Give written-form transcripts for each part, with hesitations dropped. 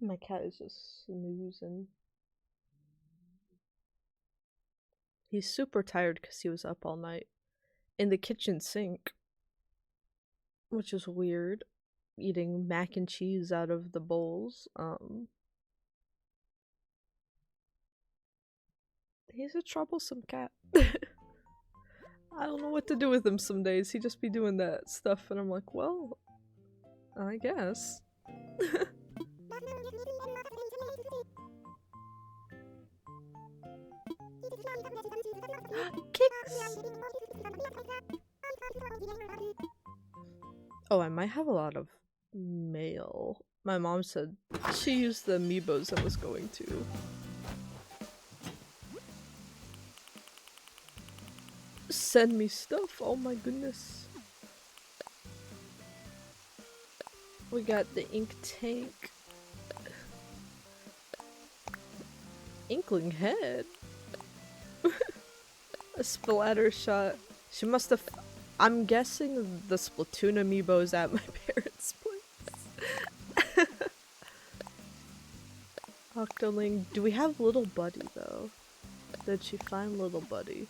My cat is just snoozing. He's super tired because he was up all night in the kitchen sink, which is weird. Eating mac and cheese out of the bowls. He's a troublesome cat. I don't know what to do with him some days. He just be doing that stuff, and I'm like, well, I guess. Kicks! Oh, I might have a lot of mail. My mom said she used the amiibos I was going to. Send me stuff, oh my goodness. We got the ink tank. Inkling head. A splatter shot. She must have. I'm guessing the Splatoon amiibos at my parents' place. Octoling. Do we have Little Buddy though? Did she find Little Buddy?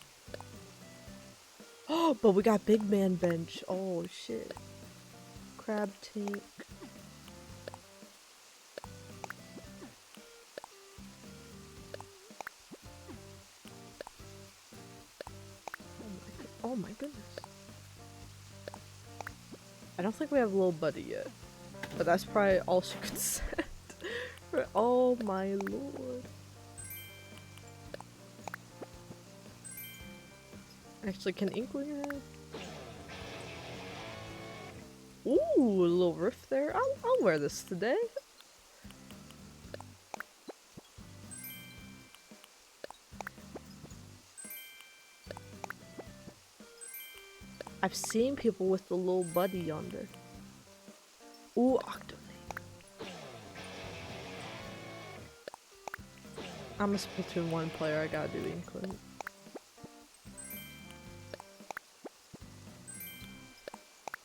Oh, but we got Big Man Bench. Oh shit. Crab tank. Oh my goodness. I don't think we have Little Buddy yet. But that's probably all she could send. Oh my lord. Actually, can Inkling have... Ooh, a little rift there. I'll wear this today. I've seen people with the Little Buddy on there. Ooh, Octolink. I'm a Splatoon 1 player, I gotta do Inkling.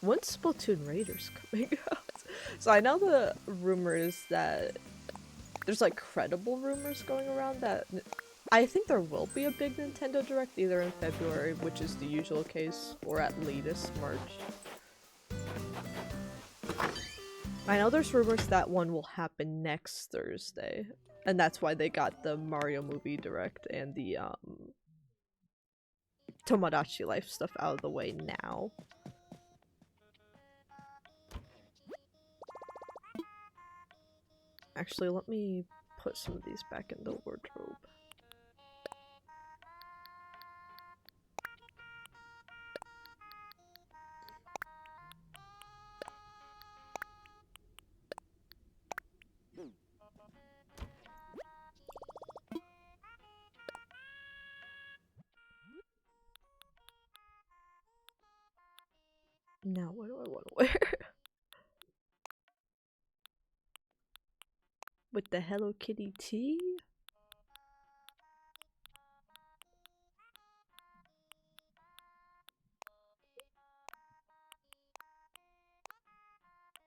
When's Splatoon Raiders coming out? So I know the rumor is that there's like credible rumors going around that I think there will be a big Nintendo Direct either in February, which is the usual case, or at latest March. I know there's rumors that one will happen next Thursday, and that's why they got the Mario movie Direct and the Tomodachi Life stuff out of the way now. Actually, let me put some of these back in the wardrobe. Now, what do I want to wear? With the Hello Kitty tee?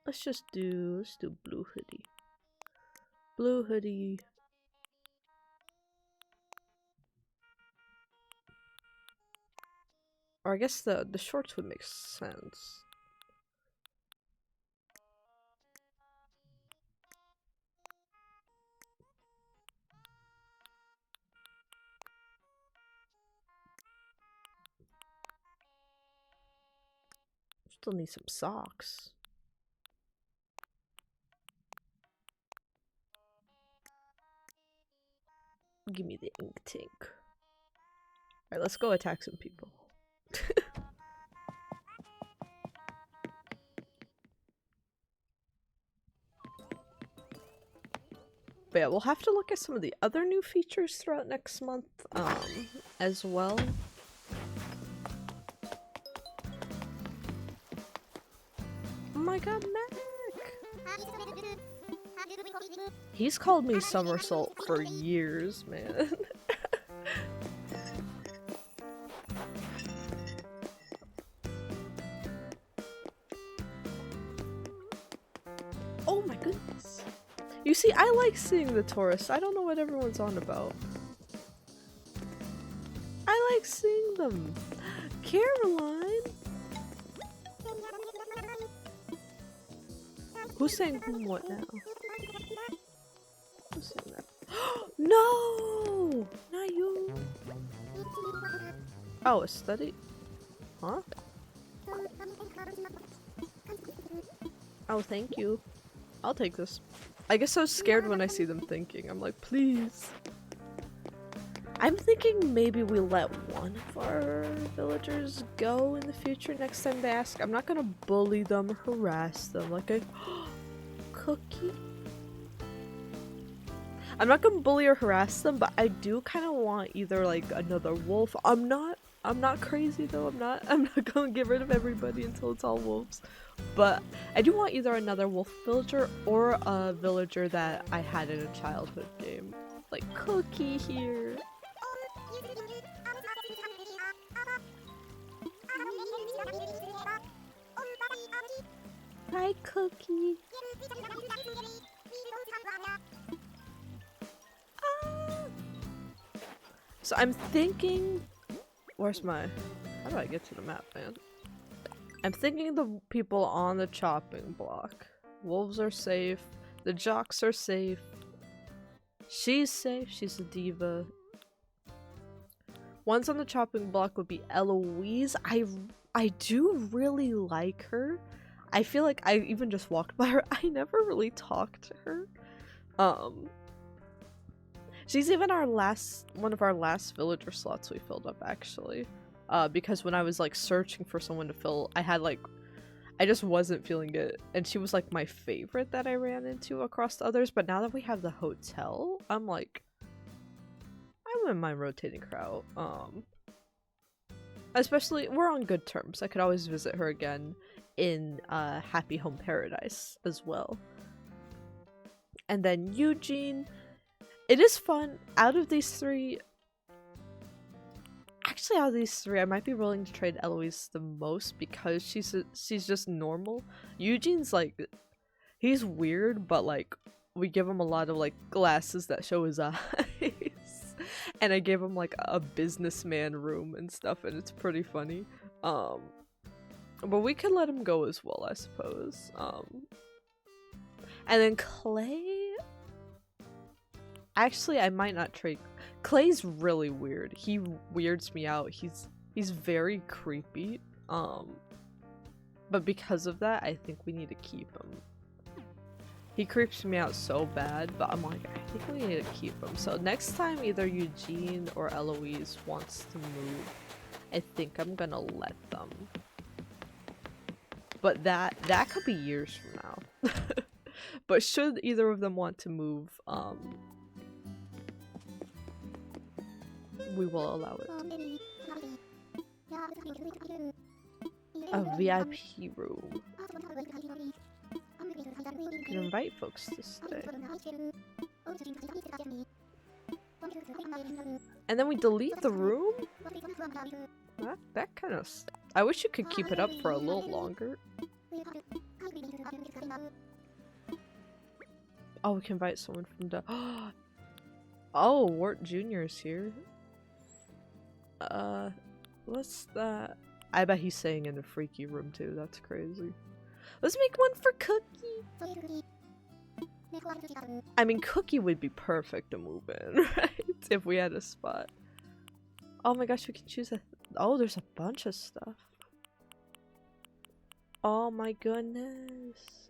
Let's do blue hoodie. Blue hoodie. Or I guess the shorts would make sense. Still need some socks. Give me the ink tank. Alright, let's go attack some people. But yeah, we'll have to look at some of the other new features throughout next month, as well. Oh my god, Mac! He's called me Somersault for years, man. see, I like seeing the tourists. I don't know what everyone's on about. I like seeing them. Caroline? Who's saying whom what now? Who's saying that? No! Not you! Oh, a study? Huh? Oh, thank you. I'll take this. I get so scared when I see them thinking. I'm like, please. I'm thinking maybe we let one of our villagers go in the future next time they ask. I'm not gonna bully them, harass them like a cookie. I'm not gonna bully or harass them, but I do kind of want either like another wolf. I'm not crazy though. I'm not gonna get rid of everybody until it's all wolves. But I do want either another wolf villager or a villager that I had in a childhood game. Like Cookie here. Hi, Cookie. So I'm thinking, where's my, how do I get to the map, man? I'm thinking the people on the chopping block. Wolves are safe. The jocks are safe. She's safe. She's a diva. Ones on the chopping block would be Eloise. I do really like her. I feel like I even just walked by her. I never really talked to her. She's even one of our last villager slots we filled up actually. Because when I was like searching for someone to fill, I just wasn't feeling it. And she was like my favorite that I ran into across the others. But now that we have the hotel, I'm like, I wouldn't mind rotating her out. Especially, we're on good terms. I could always visit her again in Happy Home Paradise as well. And then Eugene. It is fun. Out of these three, I might be willing to trade Eloise the most because she's just normal. Eugene's like, he's weird, but like we give him a lot of like glasses that show his eyes, and I gave him like a businessman room and stuff, and it's pretty funny. But we could let him go as well, I suppose. And then Clay. Actually, I might not trade. Clay's really weird. He weirds me out. He's very creepy. But because of that, I think we need to keep him. He creeps me out so bad, but I'm like, I think we need to keep him. So next time either Eugene or Eloise wants to move, I think I'm gonna let them. But that could be years from now. But should either of them want to move, we will allow it. A VIP room. You can invite folks to stay. And then we delete the room? That kind of... I wish you could keep it up for a little longer. Oh, we can invite someone from the... Oh, Wart Jr. is here. What's that? I bet he's staying in a freaky room too. That's crazy. Let's make one for Cookie. I mean, Cookie would be perfect to move in, right? If we had a spot. Oh my gosh, we can choose a... Oh, there's a bunch of stuff. Oh my goodness.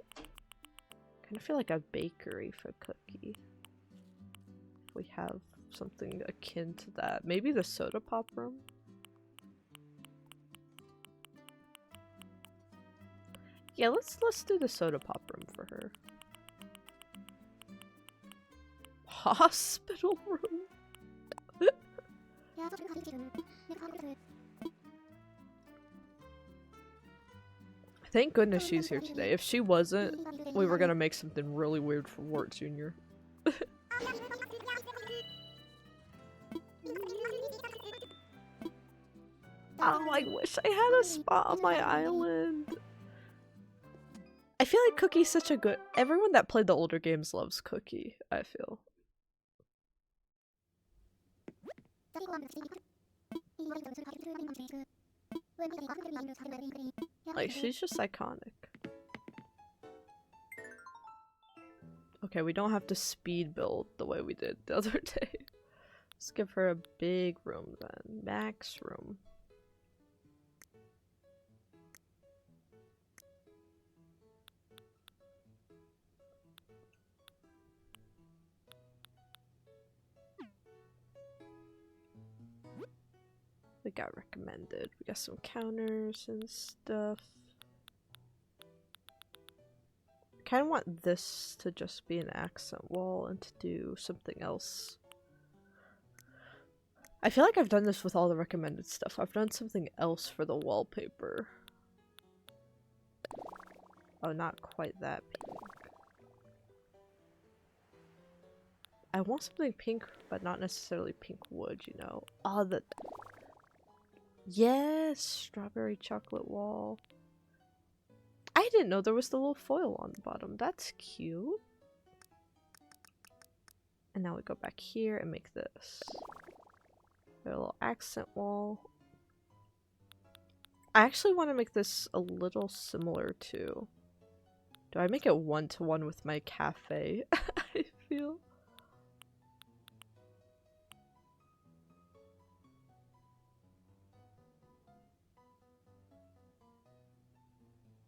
Kind of feel like a bakery for Cookie. We have something akin to that. Maybe the soda pop room? Yeah, let's do the soda pop room for her. Hospital room? Thank goodness she's here today. If she wasn't, we were gonna make something really weird for Wart Jr. Oh, I wish I had a spot on my island. I feel like Cookie's such a good. Everyone that played the older games loves Cookie, I feel. Like, she's just iconic. Okay, we don't have to speed build the way we did the other day. Let's give her a big room then. Max room. We got recommended. We got some counters and stuff. I kind of want this to just be an accent wall and to do something else. I feel like I've done this with all the recommended stuff. I've done something else for the wallpaper. Oh, not quite that pink. I want something pink, but not necessarily pink wood, you know? Oh, the... Yes! Strawberry chocolate wall. I didn't know there was the little foil on the bottom. That's cute. And now we go back here and make this. A little accent wall. I actually want to make this a little similar to... Do I make it one-to-one with my cafe? I feel...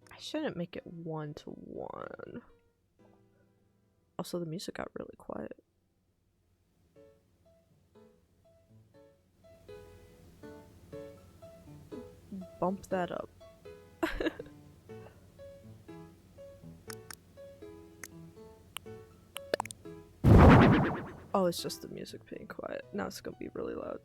I shouldn't make it one-to-one. Also, the music got really quiet. Bump that up. Oh, it's just the music being quiet. Now it's gonna be really loud.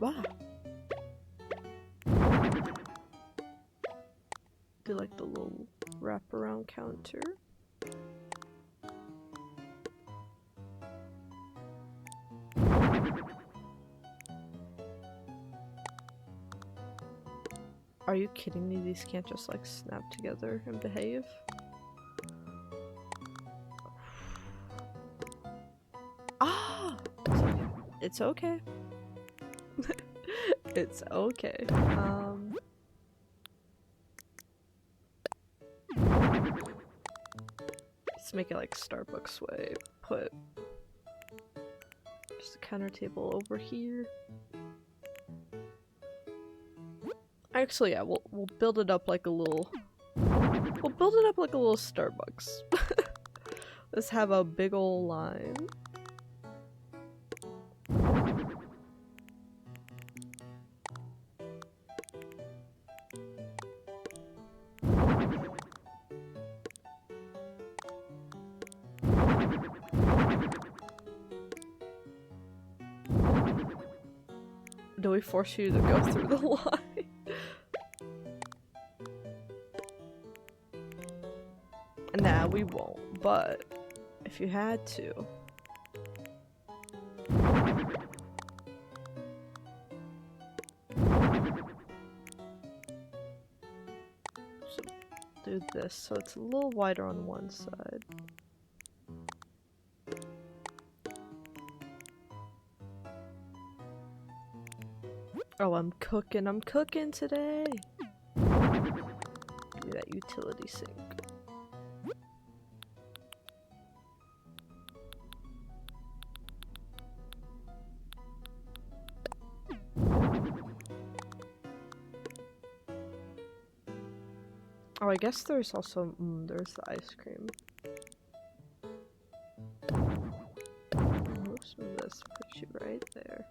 Wow. Do like the little wraparound counter. Are you kidding me? These can't just like snap together and behave? Ah! It's okay. It's okay. Let's make it like Starbucks way. Put just a counter table over here. Actually, yeah, we'll build it up like a little. We'll build it up like a little Starbucks. Let's have a big ol' line. Do we force you to go through the line? Nah, we won't, but if you had to. So do this so it's a little wider on one side. Oh, I'm cooking today! Give me that utility sink. Oh, I guess there's also, there's the ice cream. Move some of let's put you right there.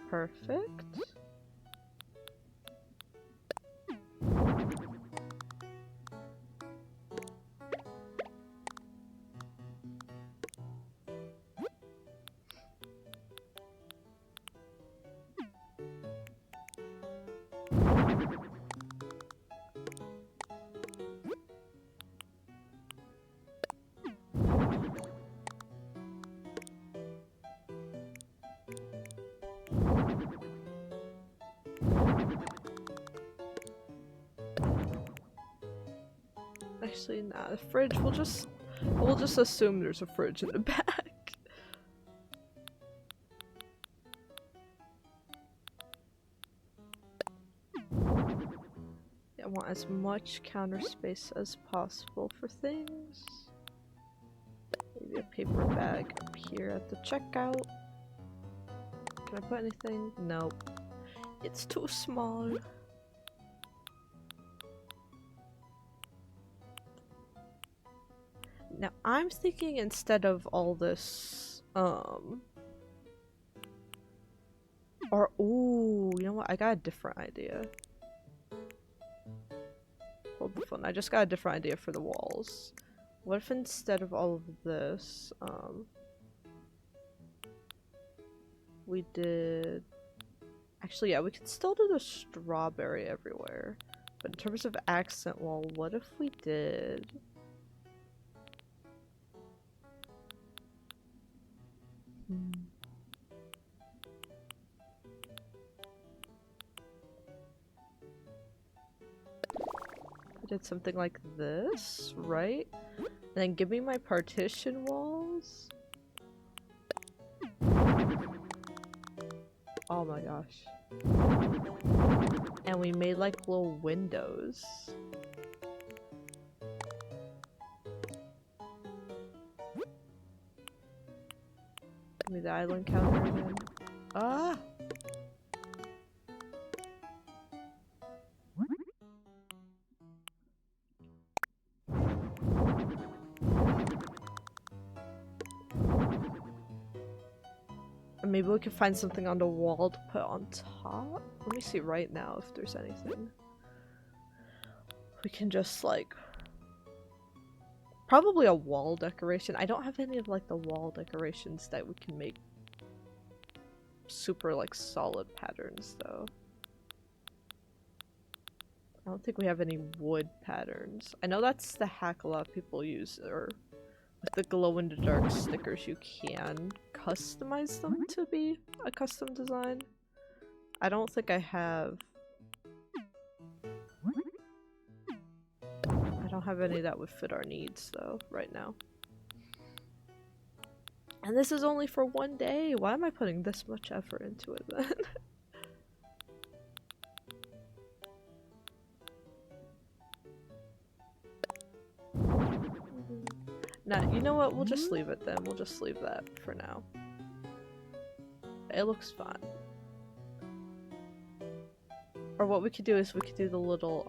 Perfect. Actually, nah, the fridge, we'll just assume there's a fridge in the back. I want as much counter space as possible for things. Maybe a paper bag up here at the checkout. Can I put anything? Nope. It's too small. Now I'm thinking instead of all this, or ooh, you know what? I got a different idea. Hold the phone. I just got a different idea for the walls. What if instead of all of this, we did... Actually, yeah, we could still do the strawberry everywhere. But in terms of accent wall, what if we did... I did something like this, right? And then give me my partition walls. Oh my gosh. And we made like little windows. Give me the island counter again. Ah! Maybe we could find something on the wall to put on top? Let me see right now if there's anything. We can just like... Probably a wall decoration. I don't have any of like the wall decorations that we can make super like solid patterns though. I don't think we have any wood patterns. I know that's the hack a lot of people use, or with the glow-in-the-dark stickers you can customize them to be a custom design. I don't think I have... I don't have any that would fit our needs though, right now. And this is only for one day! Why am I putting this much effort into it then? Nah, you know what? We'll just leave it then. We'll just leave that for now. It looks fine. Or what we could do is we could do the little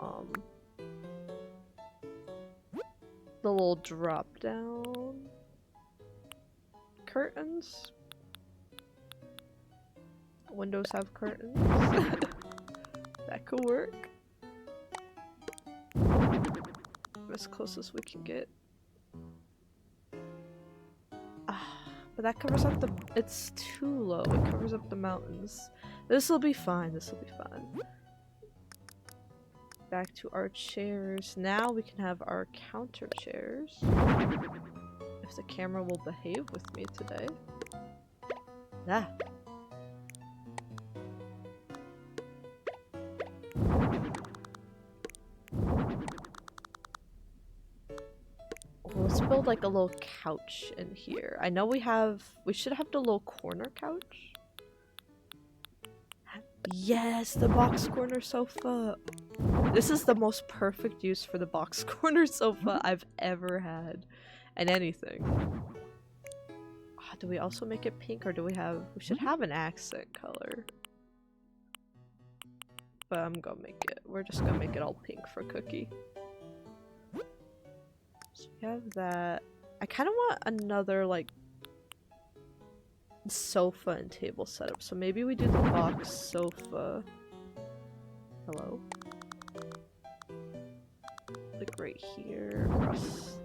drop down curtains. Windows have curtains. That could work. As close as we can get. But that covers up the- it's too low. It covers up the mountains. This'll be fine. This'll be fine. Back to our chairs. Now we can have our counter chairs. If the camera will behave with me today. Ah. Let's build like a little couch in here. I know we should have the little corner couch. Yes, the box corner sofa. This is the most perfect use for the box corner sofa I've ever had. And anything. Do we also make it pink or do we should have an accent color. but I'm gonna make it. We're just gonna make it all pink for Cookie. So we have that. I kind of want another like sofa and table setup. So maybe we do the box sofa. Hello. Like right here across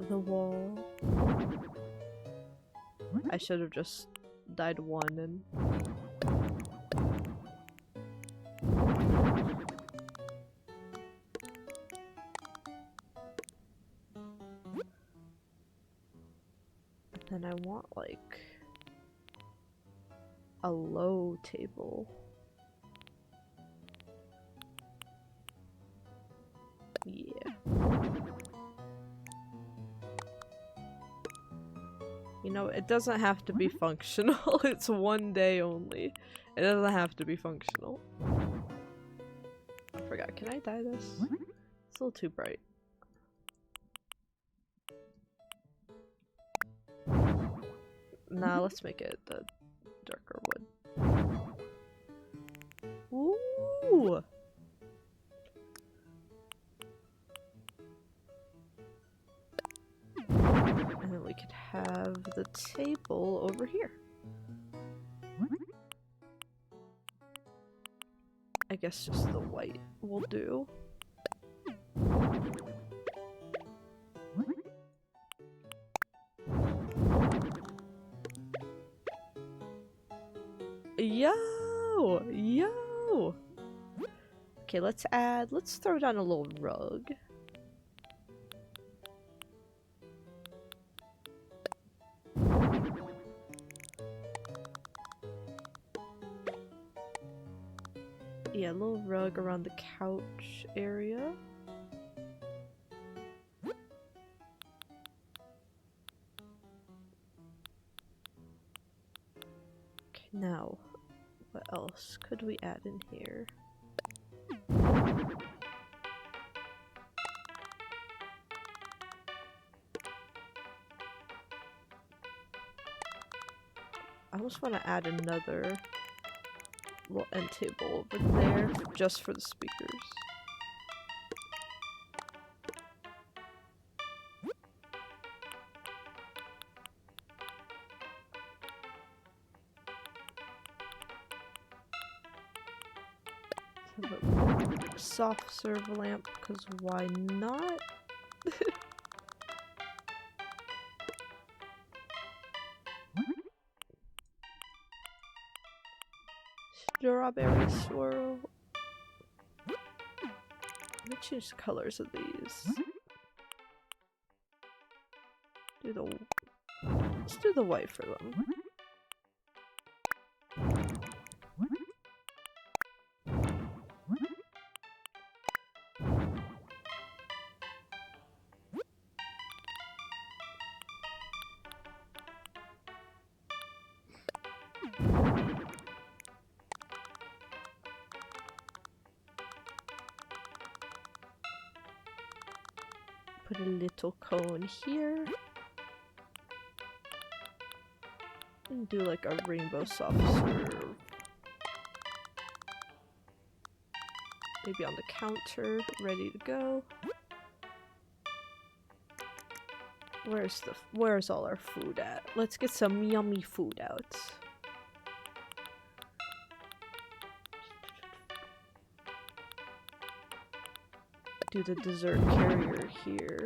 the wall. I should have just died one and then I want like a low table. Yeah. You know, it doesn't have to be functional. It's one day only. It doesn't have to be functional. I forgot. Can I dye this? It's a little too bright. Nah, let's make it the darker wood. Ooh! And then we could have the table over here. I guess just the white will do. Yo! Yo! Okay, let's throw down a little rug. Yeah, a little rug around the couch area. Okay, now, what else could we add in here? I almost want to add another little end table over there just for the speakers. Have a soft serve lamp, because why not? Strawberry swirl. Let me change the colors of these. Let's do the white for them. Put a little cone here. And do like a rainbow soft serve. Maybe on the counter, ready to go. Where's all our food at? Let's get some yummy food out. Do the dessert carrier here.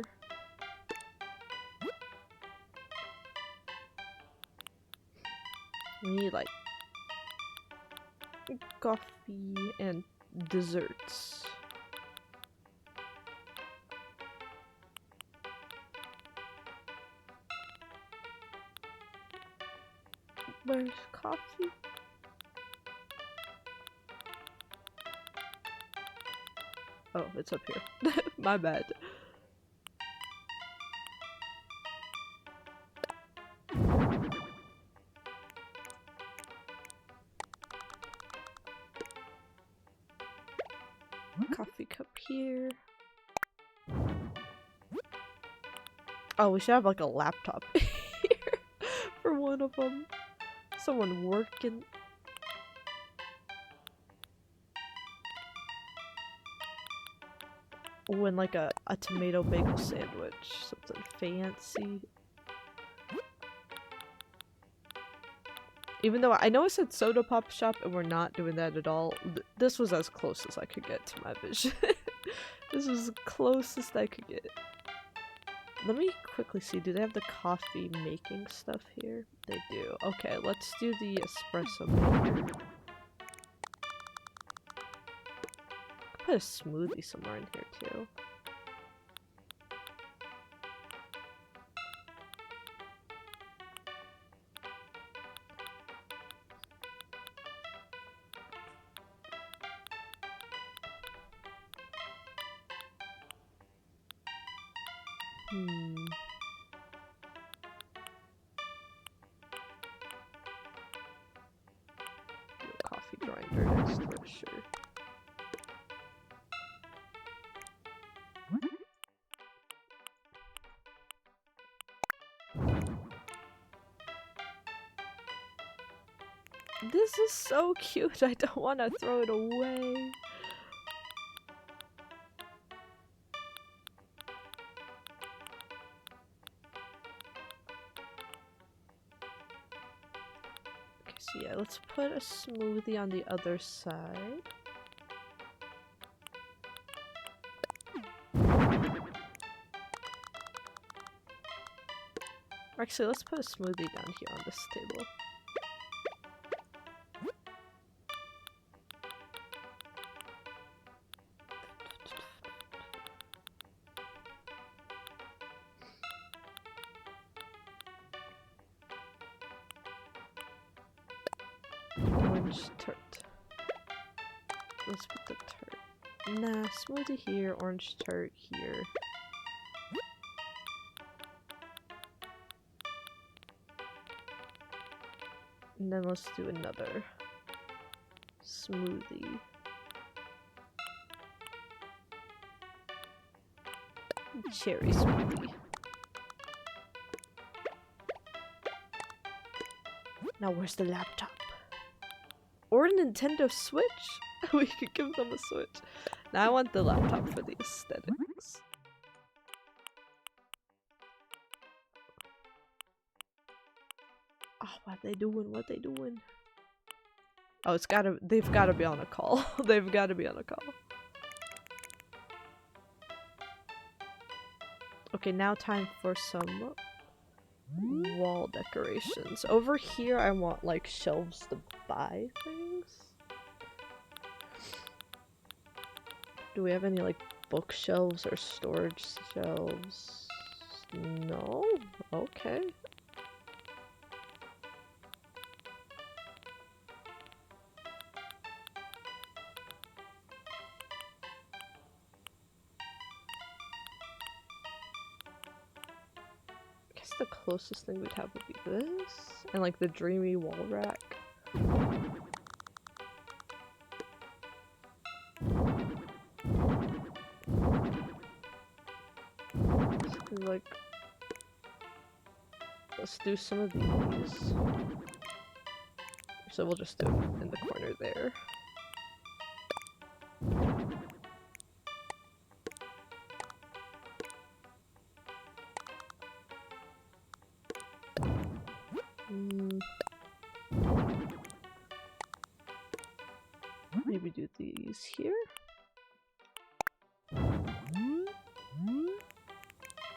We need like coffee and desserts. Where's coffee? Oh, it's up here. My bad. Coffee cup here. Oh, we should have like a laptop here for one of them. Someone working. Oh, and like a tomato bagel sandwich. Something fancy. Even though I know I said soda pop shop and we're not doing that at all. This was as close as I could get to my vision. This was the closest I could get. Let me quickly see, do they have the coffee making stuff here? They do. Okay, let's do the espresso maker. Put a smoothie somewhere in here too. Coffee grinder next to it, sure. This is so cute, I don't want to throw it away. Okay, so yeah, let's put a smoothie on the other side. Actually, let's put a smoothie down here on this table. Orange tart. Let's put the tart. Nah, smoothie here, orange tart here. And then let's do another smoothie. Cherry smoothie. Now where's the laptop? Or a Nintendo Switch? We could give them a Switch. Now I want the laptop for the aesthetics. Oh, what they doing? What they doing? Oh, they've gotta be on a call. They've gotta be on a call. Okay, now time for some wall decorations. Over here I want like shelves to buy things. Do we have any like bookshelves or storage shelves? No? Okay. The closest thing we'd have would be this, and like the dreamy wall rack. Like, let's do some of these. So we'll just do it in the corner there. Maybe do these here.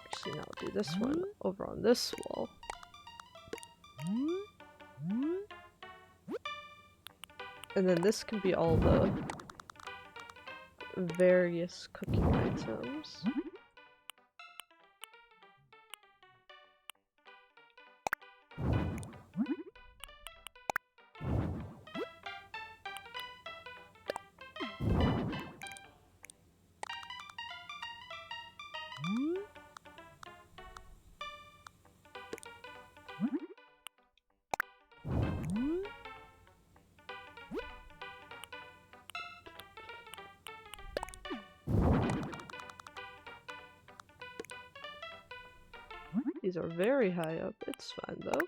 Actually, no, I'll do this one over on this wall. And then this can be all the various cooking items. These are very high up. It's fine though.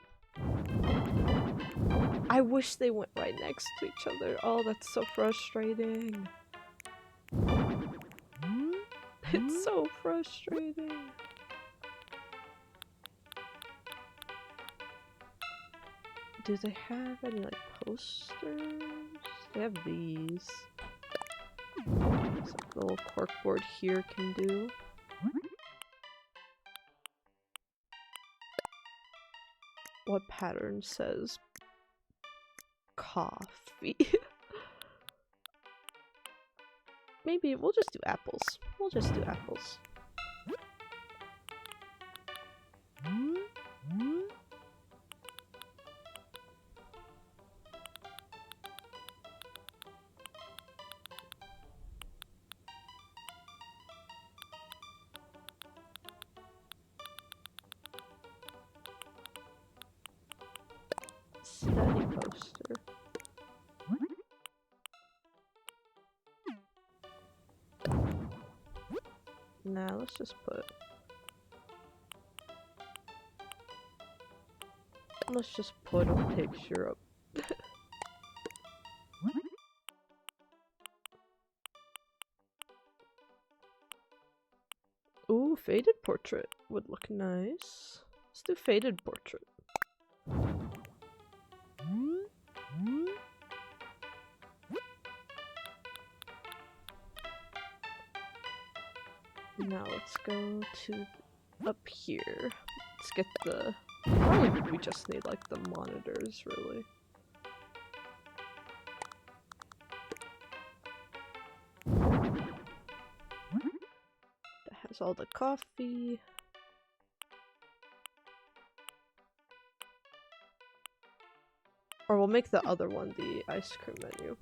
I wish they went right next to each other. Oh, that's so frustrating. It's so frustrating. Do they have any like posters? They have these. It's like the little corkboard here can do. What pattern says coffee? Maybe we'll just do apples. We'll just do apples. Study poster. Nah, let's just put... Let's just put a picture up. Ooh, faded portrait would look nice. Let's do faded portrait. Now let's go to up here. Let's get the... Probably we just need like the monitors, really. That has all the coffee. Or we'll make the other one the ice cream menu.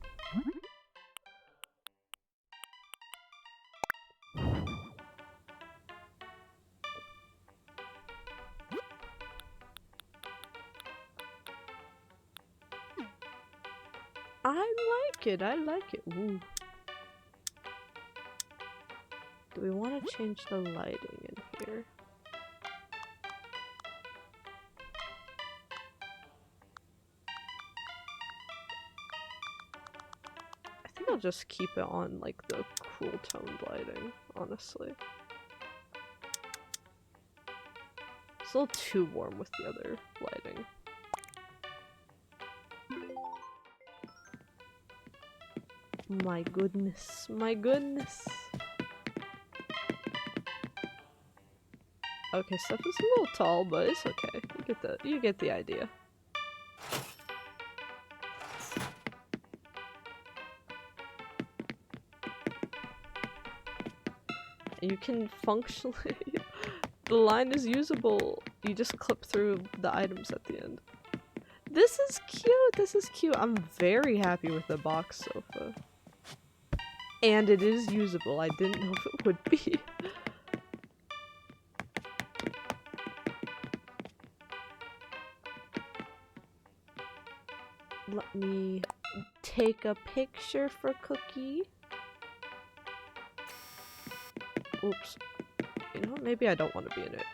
I like it. Ooh. Do we want to change the lighting in here? I think I'll just keep it on like the cool toned lighting, honestly. It's a little too warm with the other lighting. My goodness, my goodness. Okay, stuff is a little tall, but it's okay. You get the idea. You can functionally the line is usable. You just clip through the items at the end. This is cute, this is cute. I'm very happy with the box sofa. And it is usable. I didn't know if it would be. Let me take a picture for Cookie. Oops. You know, maybe I don't want to be in it.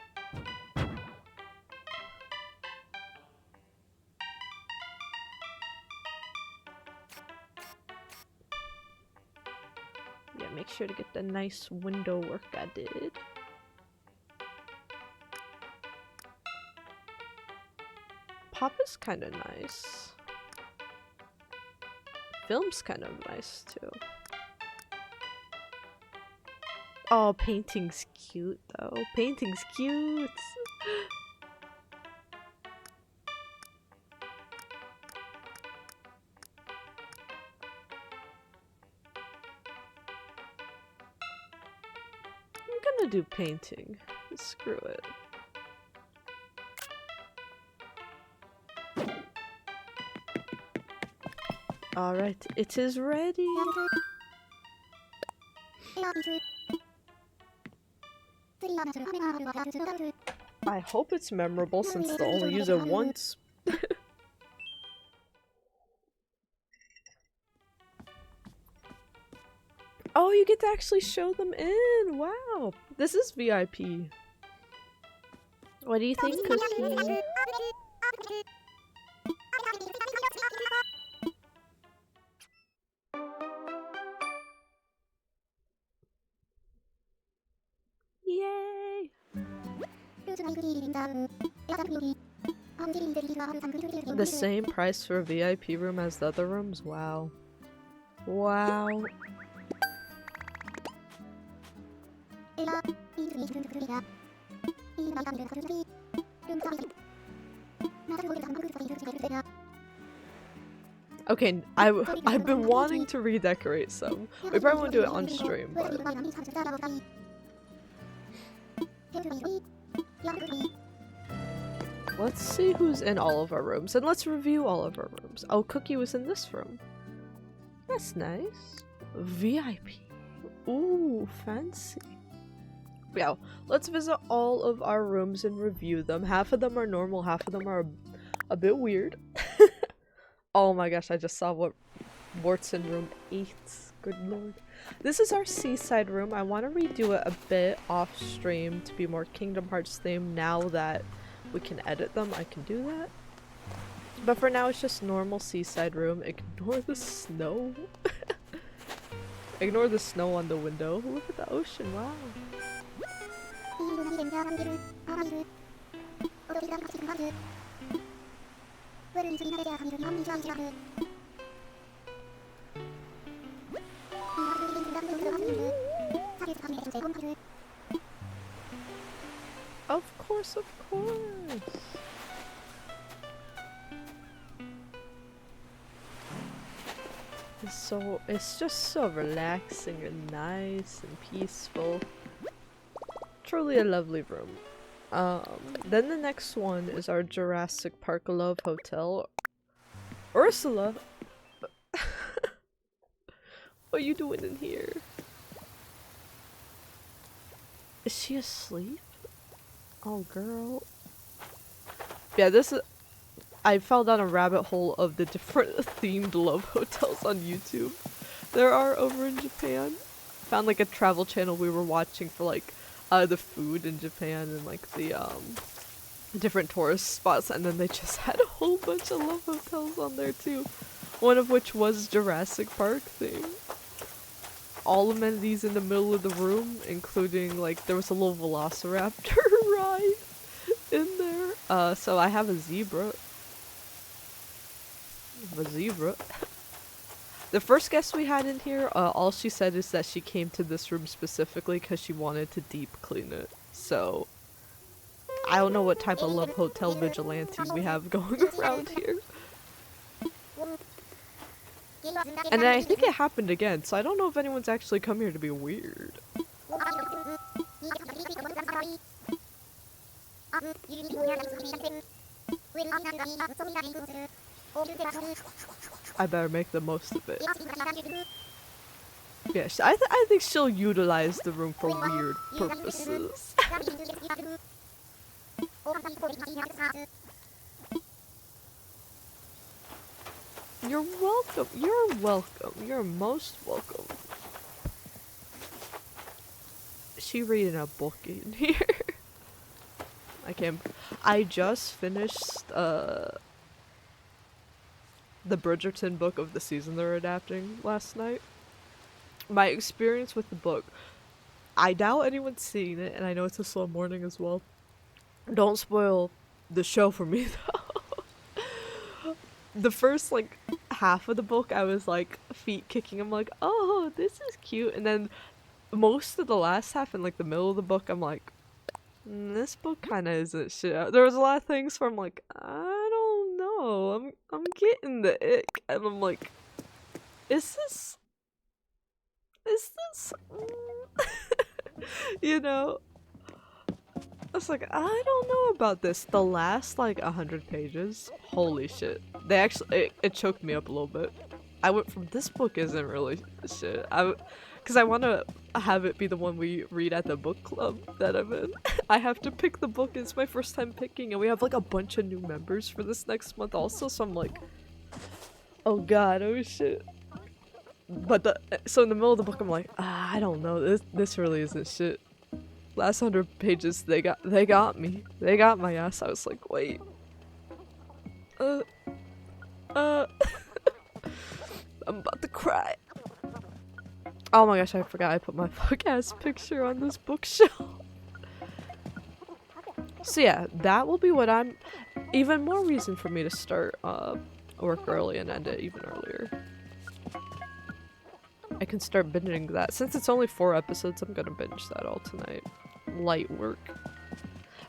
Yeah, make sure to get the nice window work I did. Pop is kind of nice. Film's kind of nice too. Oh, painting's cute though. Painting's cute. I'm gonna do painting. Screw it. Alright, it is ready! I hope it's memorable since they'll only use it once. Oh, you get to actually show them in! Wow! This is VIP. What do you think, Cookie? The same price for a VIP room as the other rooms? Wow. Wow. Okay, I've been wanting to redecorate some. We probably won't do it on stream, but... Let's see who's in all of our rooms, and let's review all of our rooms. Oh, Cookie was in this room. That's nice. VIP. Ooh, fancy. Yeah, let's visit all of our rooms and review them. Half of them are normal, half of them are a bit weird. Oh my gosh, I just saw what's in room 8. Good lord. This is our seaside room. I want to redo it a bit off stream to be more Kingdom Hearts themed. Now that we can edit them, I can do that. But for now, it's just normal seaside room. Ignore the snow. Ignore the snow on the window. Look at the ocean, wow. Of course, of course. It's just so relaxing and nice and peaceful. Truly a lovely room. Then the next one is our Jurassic Park Love Hotel. Ursula! What are you doing in here? Is she asleep? Oh, girl. Yeah, I fell down a rabbit hole of the different themed love hotels on YouTube there are over in Japan. Found like a travel channel we were watching for like the food in Japan and like the different tourist spots, and then they just had a whole bunch of love hotels on there too. One of which was Jurassic Park theme. All amenities in the middle of the room, including like there was a little velociraptor ride in there. So I have a zebra. The first guest we had in here, all she said is that she came to this room specifically because she wanted to deep clean it. So I don't know what type of love hotel vigilante we have going around here. And then I think it happened again, so I don't know if anyone's actually come here to be weird. I better make the most of it. Yeah, I think she'll utilize the room for weird purposes. You're welcome. You're welcome. You're most welcome. Is she reading a book in here? I just finished the Bridgerton book of the season they're adapting last night. My experience with the book, I doubt anyone's seen it, and I know it's a slow morning as well. Don't spoil the show for me though. The first like half of the book I was like feet kicking. I'm like, oh, this is cute, and then most of the last half and like the middle of the book I'm like, this book kind of isn't shit. There was a lot of things where I'm like, I don't know, I'm getting the ick, and I'm like, is this you know, I was like, I don't know about this. The last like 100 pages, holy shit, they actually it choked me up a little bit. I went from this book isn't really shit, because I want to have it be the one we read at the book club that I'm in. I have to pick the book. It's my first time picking, and we have like a bunch of new members for this next month also, so I'm like, oh god, oh shit. But so in the middle of the book I'm like, I don't know, this really isn't shit. Last 100 pages, they got me. They got my ass. I was like, wait. I'm about to cry. Oh my gosh, I forgot I put my fuck ass picture on this bookshelf. So yeah, that will be what I'm... Even more reason for me to start work early and end it even earlier. I can start binging that. Since it's only 4 episodes, I'm gonna binge that all tonight. Light work.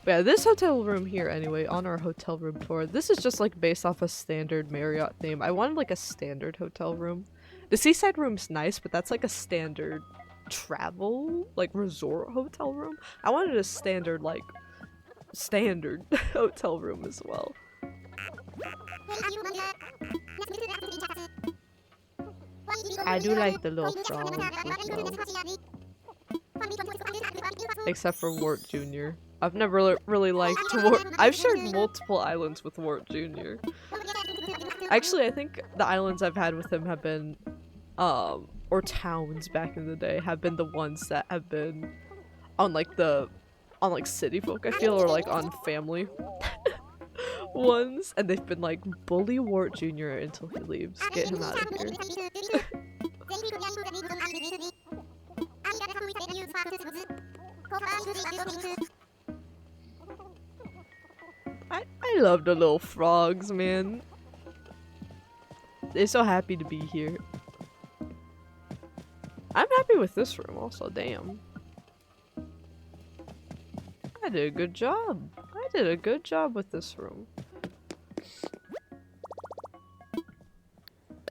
But yeah, this hotel room here anyway, on our hotel room tour, this is just like based off a standard Marriott theme. I wanted like a standard hotel room. The seaside room's nice, but that's like a standard travel, like resort hotel room. I wanted a standard, like, standard hotel room as well. I do like the little frogs as well. Except for Wart Jr. I've never really liked Wart. I've shared multiple islands with Wart Jr. Actually, I think the islands I've had with him have been, or towns back in the day, have been the ones that have been on like City Folk, I feel, or like on family ones, and they've been like, bully Wart Jr. until he leaves. Get him out of here. I love the little frogs, man. They're so happy to be here. I'm happy with this room also, damn. I did a good job. I did a good job with this room.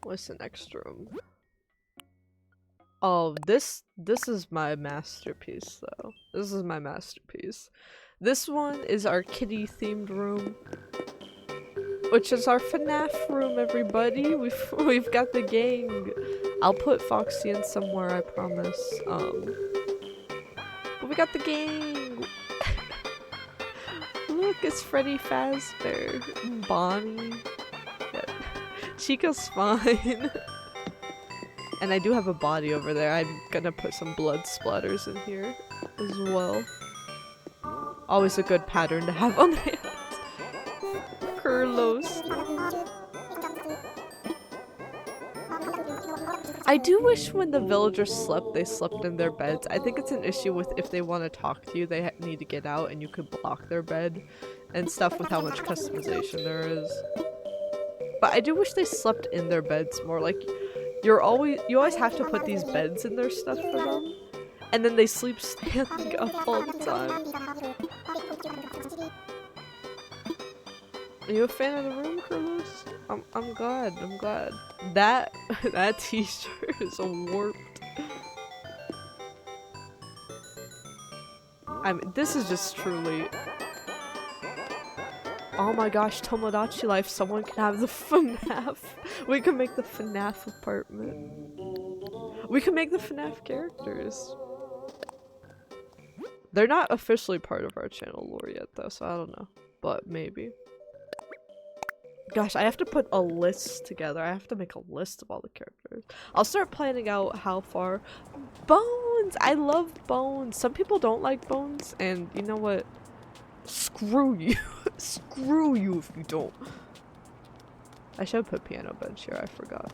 What's the next room? Oh, this is my masterpiece though. This is my masterpiece. This one is our kitty themed room, which is our FNAF room, everybody. We've got the gang. I'll put Foxy in somewhere, I promise. But we got the gang. Look, it's Freddy Fazbear, Bonnie. Yeah. Chica's fine. And I do have a body over there. I'm gonna put some blood splatters in here as well. Always a good pattern to have on hand. Carlos. I do wish when the villagers slept, they slept in their beds. I think it's an issue with if they want to talk to you, they need to get out and you could block their bed and stuff with how much customization there is. But I do wish they slept in their beds more. Like, you always have to put these beds in their stuff for them, and then they sleep standing up all the time. Are you a fan of the room, Carlos? I'm glad. I'm glad. That t-shirt is warped. I mean, this is just truly. Oh my gosh, Tomodachi Life, someone can have the FNAF. We can make the FNAF apartment. We can make the FNAF characters. They're not officially part of our channel lore yet though, so I don't know. But maybe. Gosh, I have to put a list together. I have to make a list of all the characters. I'll start planning out how far. Bones! I love Bones. Some people don't like Bones, and you know what? Screw you. Screw you if you don't. I should put piano bench here, I forgot.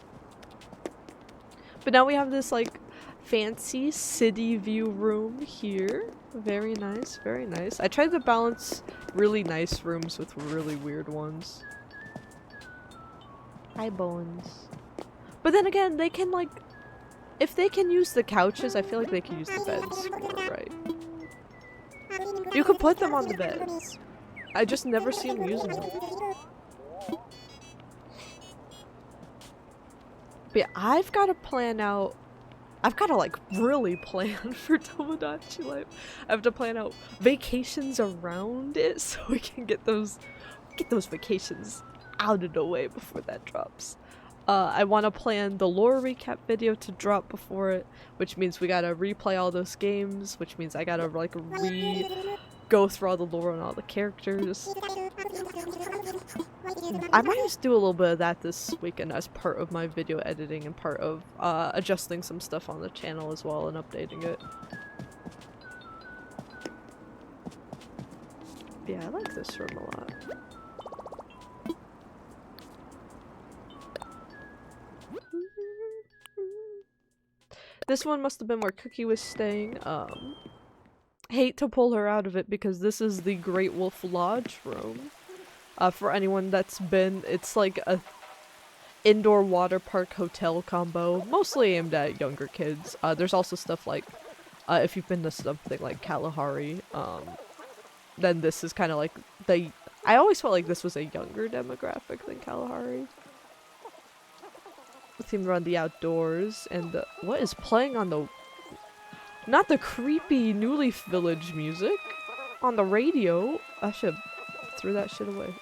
But now we have this like fancy city view room here. Very nice, very nice. I tried to balance really nice rooms with really weird ones. Hi, Bones. But then again, they can like, if they can use the couches, I feel like they can use the beds more, right? You could put them on the beds. I just never see them using them. But yeah, I've got to plan out. I've got to like really plan for Tomodachi Life. I have to plan out vacations around it so we can get those vacations out of the way before that drops. I want to plan the lore recap video to drop before it, which means we gotta replay all those games, which means I gotta like go through all the lore and all the characters. I might just do a little bit of that this weekend as part of my video editing and part of adjusting some stuff on the channel as well and updating it. Yeah, I like this room a lot. This one must have been where Cookie was staying. hate to pull her out of it because this is the Great Wolf Lodge room. For anyone that's been, it's like a indoor water park hotel combo, mostly aimed at younger kids. There's also stuff like, if you've been to something like Kalahari, then this is kind of like I always felt like this was a younger demographic than Kalahari. Themed around the outdoors, and what is playing on the... Not the creepy New Leaf Village music on the radio. I should have threw that shit away.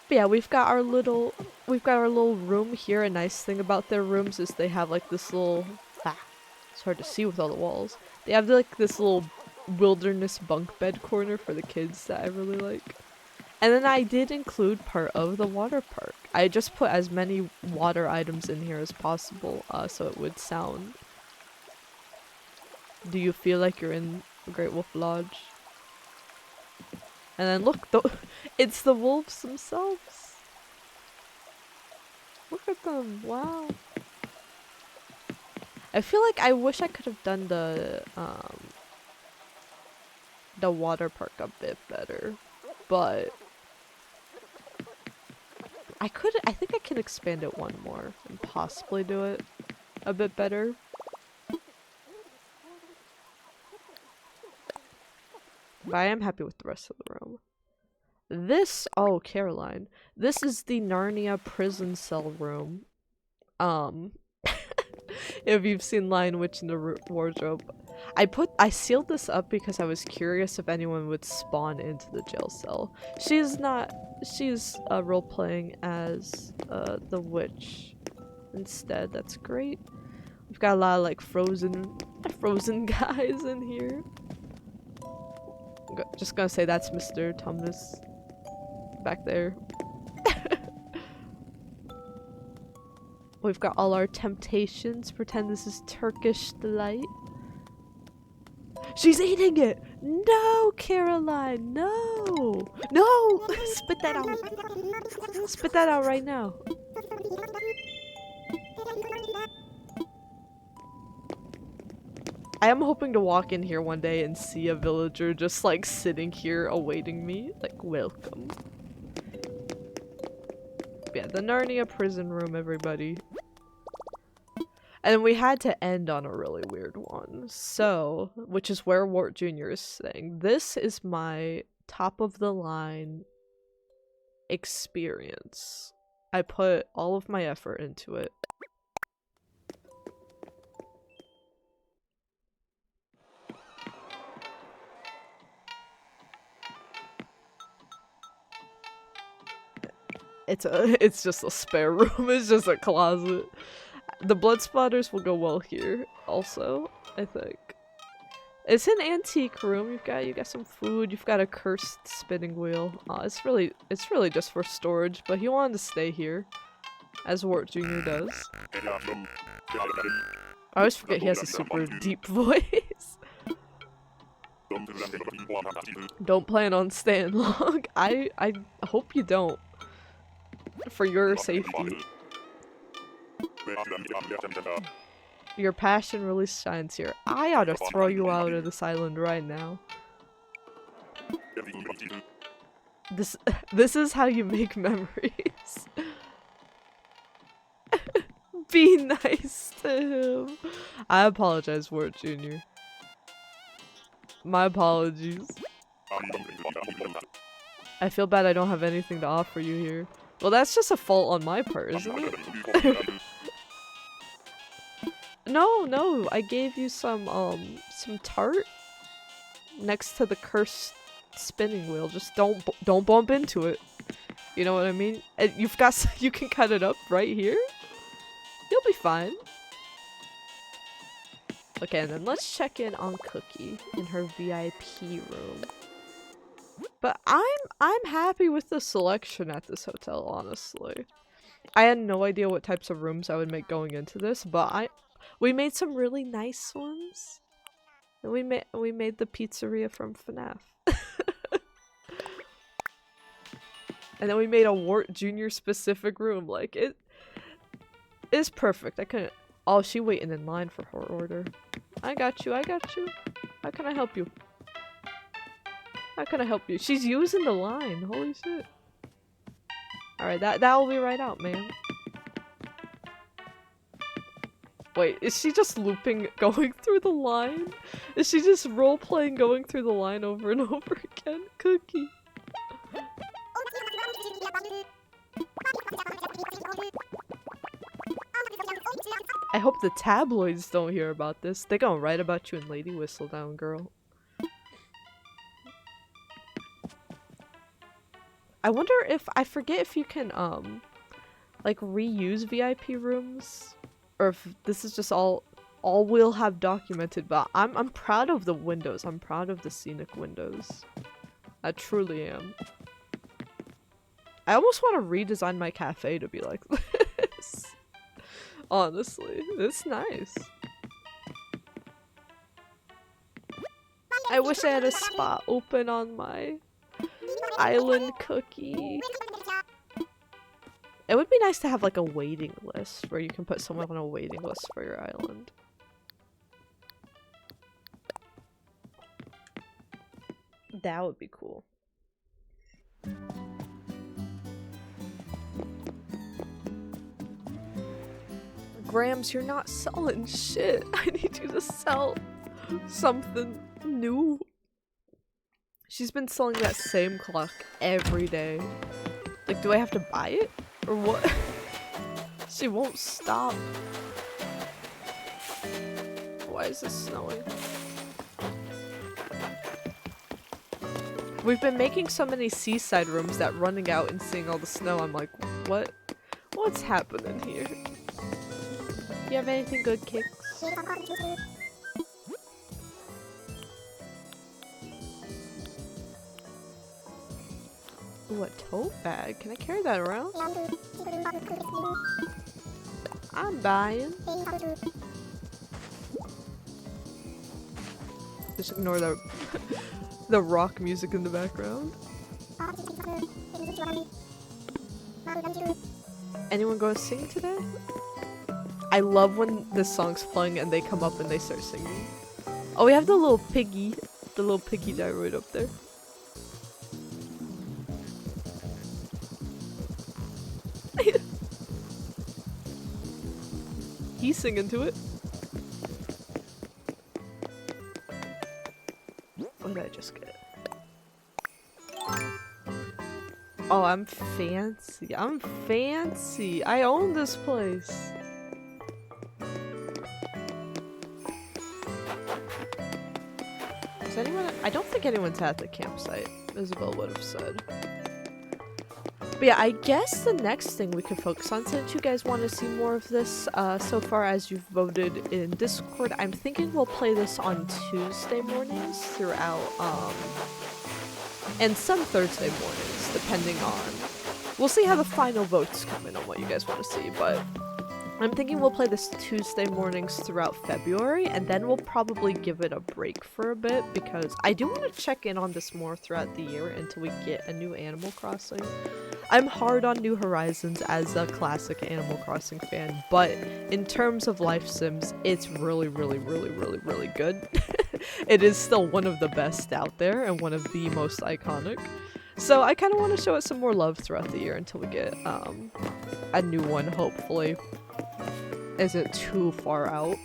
But yeah, we've got our little room here. A nice thing about their rooms is they have like this little... it's hard to see with all the walls. They have like this little wilderness bunk bed corner for the kids that I really like. And then I did include part of the water park. I just put as many water items in here as possible, so it would sound... Do you feel like you're in Great Wolf Lodge? And then look, it's the wolves themselves. Look at them, wow. I feel like I wish I could have done the water park a bit better, but I think I can expand it one more and possibly do it a bit better. But I am happy with the rest of the room. This, oh, Caroline. This is the Narnia prison cell room. If you've seen Lion Witch in the Wardrobe. I sealed this up because I was curious if anyone would spawn into the jail cell. She's role-playing as the witch instead. That's great. We've got a lot of like frozen guys in here. Just gonna say that's Mr. Tumnus back there. We've got all our temptations. Pretend this is Turkish delight. She's eating it! No, Caroline, no! No! Spit that out. Spit that out right now. I am hoping to walk in here one day and see a villager just like sitting here awaiting me. Like, welcome. Yeah, the Narnia prison room, everybody. And we had to end on a really weird one. So, which is where Wart Jr. is saying, this is my top of the line experience. I put all of my effort into it. It's just a spare room. It's just a closet. The blood splatters will go well here also, I think. It's an antique room. You got some food. You've got a cursed spinning wheel. It's really just for storage, but he wanted to stay here, as Wart Jr. does. I always forget he has a super deep voice. Don't plan on staying long. I hope you don't. For your safety. Your passion really shines here. I ought to throw you out of this island right now. This is how you make memories. Be nice to him. I apologize, Wart Jr. My apologies. I feel bad I don't have anything to offer you here. Well, that's just a fault on my part, isn't it? No, I gave you some tart next to the cursed spinning wheel. Just don't bump into it. You know what I mean? And you can cut it up right here. You'll be fine. Okay, and then let's check in on Cookie in her VIP room. But I'm happy with the selection at this hotel, honestly. I had no idea what types of rooms I would make going into this, but we made some really nice ones. And we made the pizzeria from FNAF. And then we made a Wart Jr. specific room. Like, it is perfect. I couldn't... Oh, she waiting in line for her order. I got you, I got you. How can I help you? How can I help you? She's using the line, holy shit. Alright, that will be right out, man. Wait, is she just looping going through the line? Is she just role-playing going through the line over and over again? Cookie. I hope the tabloids don't hear about this. They gonna write about you in Lady Whistledown, girl. I wonder if- I forget if you can, like, reuse VIP rooms? Or if this is just all we'll have documented, but I'm proud of the windows. I'm proud of the scenic windows. I truly am. I almost want to redesign my cafe to be like this. Honestly, it's nice. I wish I had a spot open on my island, Cookie. It would be nice to have like a waiting list where you can put someone on a waiting list for your island. That would be cool. Grams, you're not selling shit. I need you to sell something new. She's been selling that same clock every day. Like, do I have to buy it? Or what? She won't stop. Why is this snowing? We've been making so many seaside rooms that running out and seeing all the snow, I'm like, what? What's happening here? You have anything good, Kicks? Ooh, a tote bag. Can I carry that around? I'm buying. Just ignore the the rock music in the background. Anyone gonna sing today? I love when this song's playing and they come up and they start singing. Oh, we have the little piggy guy right up there. He's singing to it. What did I just get? Oh, I'm fancy. I'm fancy. I own this place. Is anyone? I don't think anyone's at the campsite. Isabel would have said. But yeah, I guess the next thing we could focus on, since you guys want to see more of this, so far as you've voted in Discord, I'm thinking we'll play this on Tuesday mornings throughout, and some Thursday mornings, depending on, we'll see how the final votes come in on what you guys want to see, but I'm thinking we'll play this Tuesday mornings throughout February, and then we'll probably give it a break for a bit, because I do want to check in on this more throughout the year until we get a new Animal Crossing. I'm hard on New Horizons as a classic Animal Crossing fan, but in terms of life sims, it's really, really, really, really, really good. It is still one of the best out there and one of the most iconic. So I kind of want to show it some more love throughout the year until we get a new one, hopefully. Isn't too far out.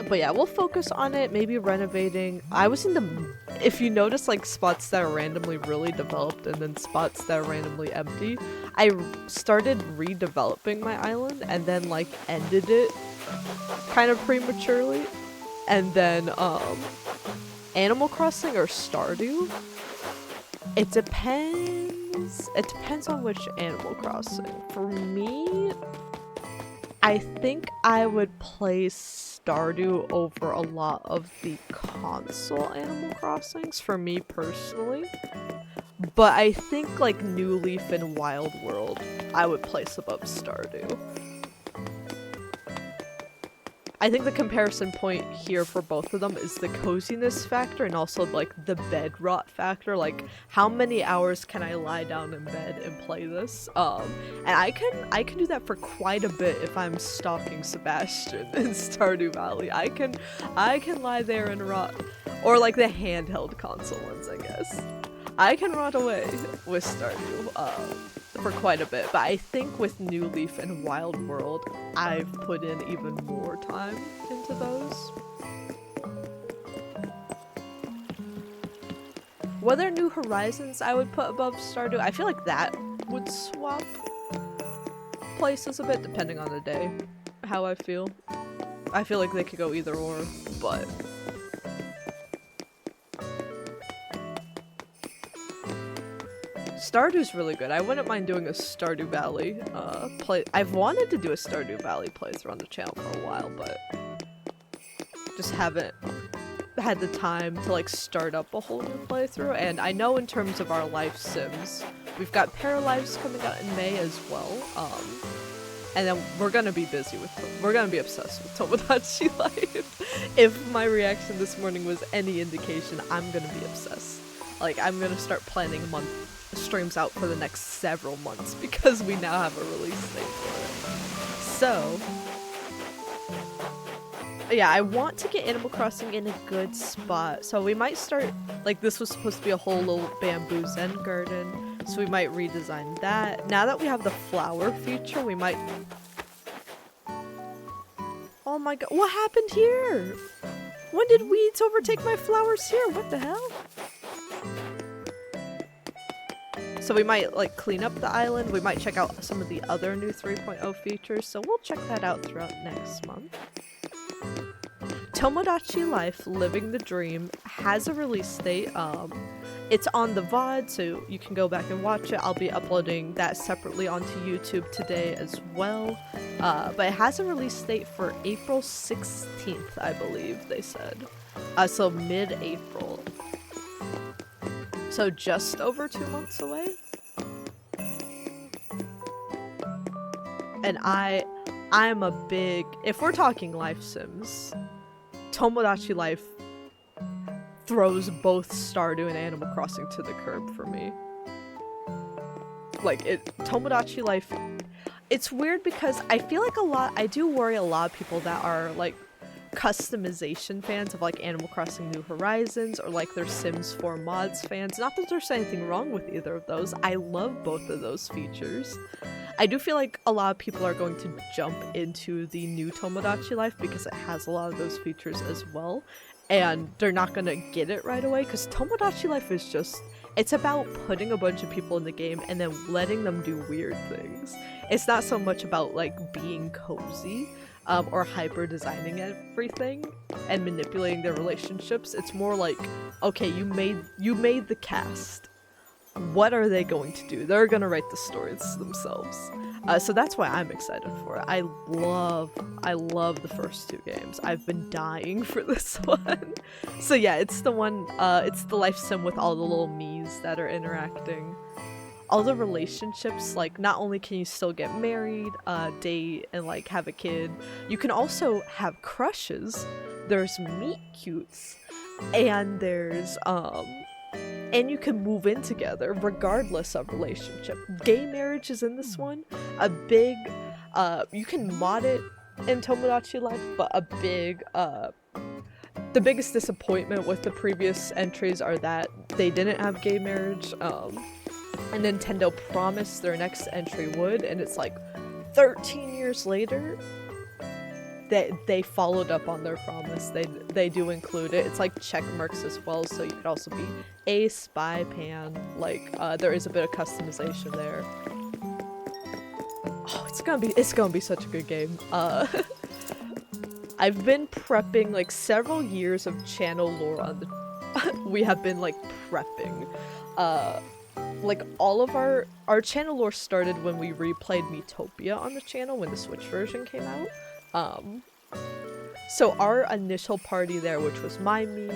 But yeah, we'll focus on it, maybe renovating. I was in the, if you notice like spots that are randomly really developed and then spots that are randomly empty, I started redeveloping my island and then like ended it kind of prematurely. And then Animal Crossing or Stardew? It depends. It depends on which Animal Crossing. For me, I think I would play Stardew over a lot of the console Animal Crossings, for me personally. But I think like New Leaf and Wild World, I would place above Stardew. I think the comparison point here for both of them is the coziness factor and also like the bed rot factor. Like, how many hours can I lie down in bed and play this? And I can do that for quite a bit if I'm stalking Sebastian in Stardew Valley. I can lie there and rot, or like the handheld console ones, I guess. I can rot away with Stardew for quite a bit, but I think with New Leaf and Wild World, I've put in even more time into those. Whether New Horizons I would put above Stardew, I feel like that would swap places a bit depending on the day, how I feel. I feel like they could go either or, but... Stardew's really good. I wouldn't mind doing a Stardew Valley play. I've wanted to do a Stardew Valley playthrough on the channel for a while, but just haven't had the time to like start up a whole new playthrough. And I know in terms of our life sims, we've got Paralives coming out in May as well. And then we're gonna be busy with them. We're gonna be obsessed with Tomodachi Life. If my reaction this morning was any indication, I'm gonna be obsessed. Like, I'm gonna start planning streams out for the next several months because we now have a release date for it. So, yeah, I want to get Animal Crossing in a good spot. So we might start, like, this was supposed to be a whole little bamboo zen garden. So we might redesign that. Now that we have the flower feature, we might... Oh my god, what happened here? When did weeds overtake my flowers here? What the hell? So we might like clean up the island, we might check out some of the other new 3.0 features, so we'll check that out throughout next month. Tomodachi Life Living the Dream has a release date. It's on the VOD, so you can go back and watch it. I'll be uploading that separately onto YouTube today as well. But it has a release date for April 16th, I believe they said. So mid-April. So just over 2 months away. And I'm a big, if we're talking life sims, Tomodachi Life throws both Stardew and Animal Crossing to the curb for me. Like, Tomodachi Life, it's weird because I feel like I do worry a lot of people that are like customization fans of like Animal Crossing New Horizons or like their Sims 4 mods fans. Not that there's anything wrong with either of those. I love both of those features. I do feel like a lot of people are going to jump into the new Tomodachi Life because it has a lot of those features as well, and they're not gonna get it right away because Tomodachi Life is just, it's about putting a bunch of people in the game and then letting them do weird things. It's not so much about like being cozy or hyper designing everything and manipulating their relationships. It's more like, okay, you made the cast. What are they going to do? They're gonna write the stories themselves. So that's why I'm excited for it. I love the first two games. I've been dying for this one. So yeah, it's the one, it's the life sim with all the little me's that are interacting. All the relationships, like, not only can you still get married, date, and like have a kid, you can also have crushes. There's meet cutes, and there's and you can move in together regardless of relationship. Gay marriage is in this one. A big, you can mod it in Tomodachi Life, but a big, the biggest disappointment with the previous entries are that they didn't have gay marriage, and Nintendo promised their next entry would, and it's like 13 years later that they followed up on their promise. They do include it. It's like check marks as well, so you could also be a spy pan. Like, there is a bit of customization there. Oh, it's gonna be such a good game. I've been prepping like several years of channel lore on the we have been like prepping. Like all of our channel lore started when we replayed Miitopia on the channel when the Switch version came out. So our initial party there, which was me,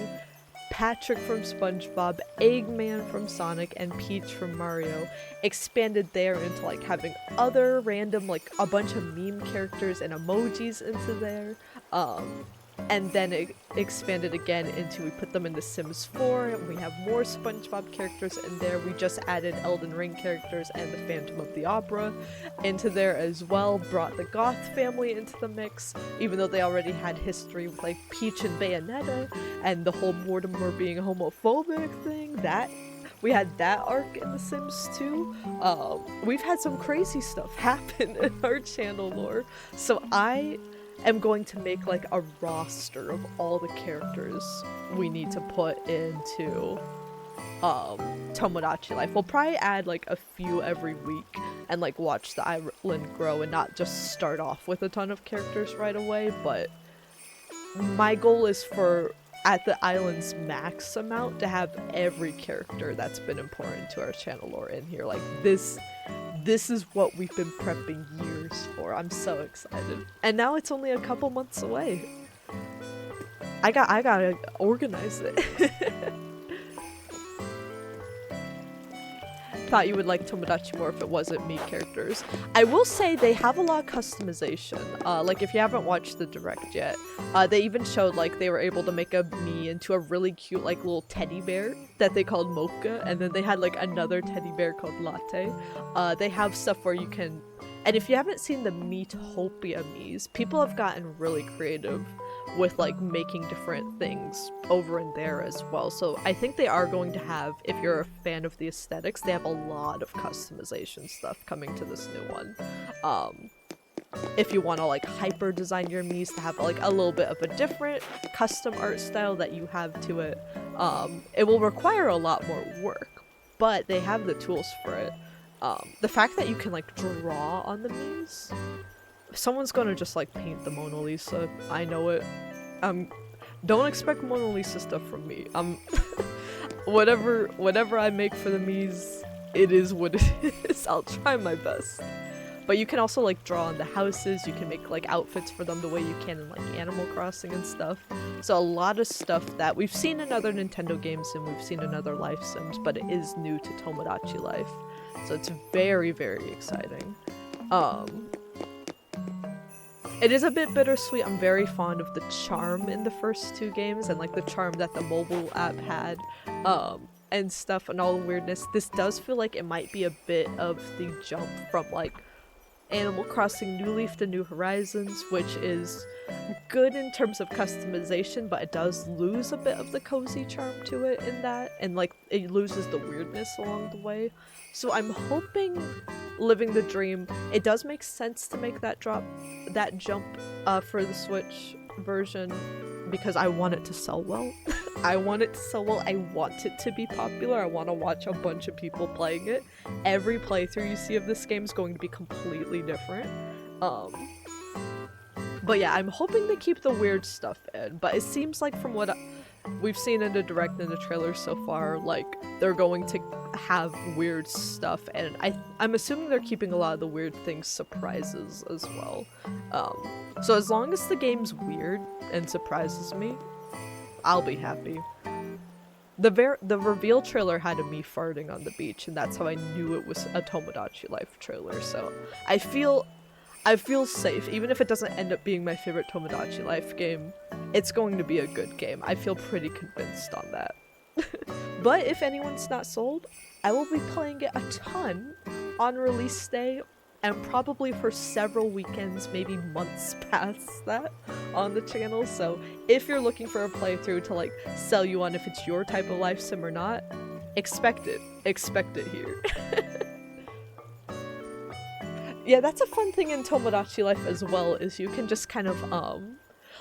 Patrick from SpongeBob, Eggman from Sonic, and Peach from Mario, expanded there into like having other random, like a bunch of meme characters and emojis into there. And then it expanded again into, we put them in The Sims 4, and we have more SpongeBob characters in there. We just added Elden Ring characters and the Phantom of the Opera into there as well, brought the Goth family into the mix, even though they already had history with like Peach and Bayonetta, and the whole Mortimer being homophobic thing, that we had that arc in The Sims 2. We've had some crazy stuff happen in our channel lore, so I am going to make like a roster of all the characters we need to put into Tomodachi Life. We'll probably add like a few every week and like watch the island grow and not just start off with a ton of characters right away, but my goal is for at the island's max amount to have every character that's been important to our channel lore in here. Like this is what we've been prepping years for. I'm so excited. And now it's only a couple months away. I gotta organize it. Thought you would like Tomodachi more if it wasn't Mii characters. I will say they have a lot of customization. Like if you haven't watched the direct yet, they even showed like they were able to make a Mii into a really cute like little teddy bear that they called Mocha, and then they had like another teddy bear called Latte. They have stuff where you can, and if you haven't seen the Miitopia Miis, people have gotten really creative with like making different things over in there as well. So I think they are going to have, if you're a fan of the aesthetics, they have a lot of customization stuff coming to this new one. If you want to like hyper design your Miis to have like a little bit of a different custom art style that you have to it, it will require a lot more work, but they have the tools for it. The fact that you can like draw on the Miis, someone's gonna just like paint the Mona Lisa. I know it. Don't expect Mona Lisa stuff from me. Whatever I make for the Miis, it is what it is. I'll try my best. But you can also like draw on the houses. You can make like outfits for them the way you can in like Animal Crossing and stuff. So a lot of stuff that we've seen in other Nintendo games and we've seen in other Life Sims, but it is new to Tomodachi Life. So it's very, very exciting. It is a bit bittersweet. I'm very fond of the charm in the first two games and like the charm that the mobile app had, and stuff and all the weirdness. This does feel like it might be a bit of the jump from like Animal Crossing New Leaf to New Horizons, which is good in terms of customization, but it does lose a bit of the cozy charm to it in that, and like it loses the weirdness along the way. So I'm hoping Living the Dream, it does make sense to make that jump for the Switch version, because I want it to sell well. I want it to sell well. I want it to be popular. I want to watch a bunch of people playing it. Every playthrough you see of this game is going to be completely different. But yeah, I'm hoping they keep the weird stuff in, but it seems like from what we've seen in the direct and the trailer so far, like they're going to have weird stuff, and I'm assuming they're keeping a lot of the weird things surprises as well. So as long as the game's weird and surprises me, I'll be happy. The reveal trailer had a me farting on the beach, and that's how I knew it was a Tomodachi Life trailer. So I feel safe, even if it doesn't end up being my favorite Tomodachi Life game. It's going to be a good game. I feel pretty convinced on that. But if anyone's not sold, I will be playing it a ton on release day, and probably for several weekends, maybe months past that on the channel. So if you're looking for a playthrough to like sell you on if it's your type of life sim or not, expect it here. Yeah, that's a fun thing in Tomodachi Life as well, is you can just kind of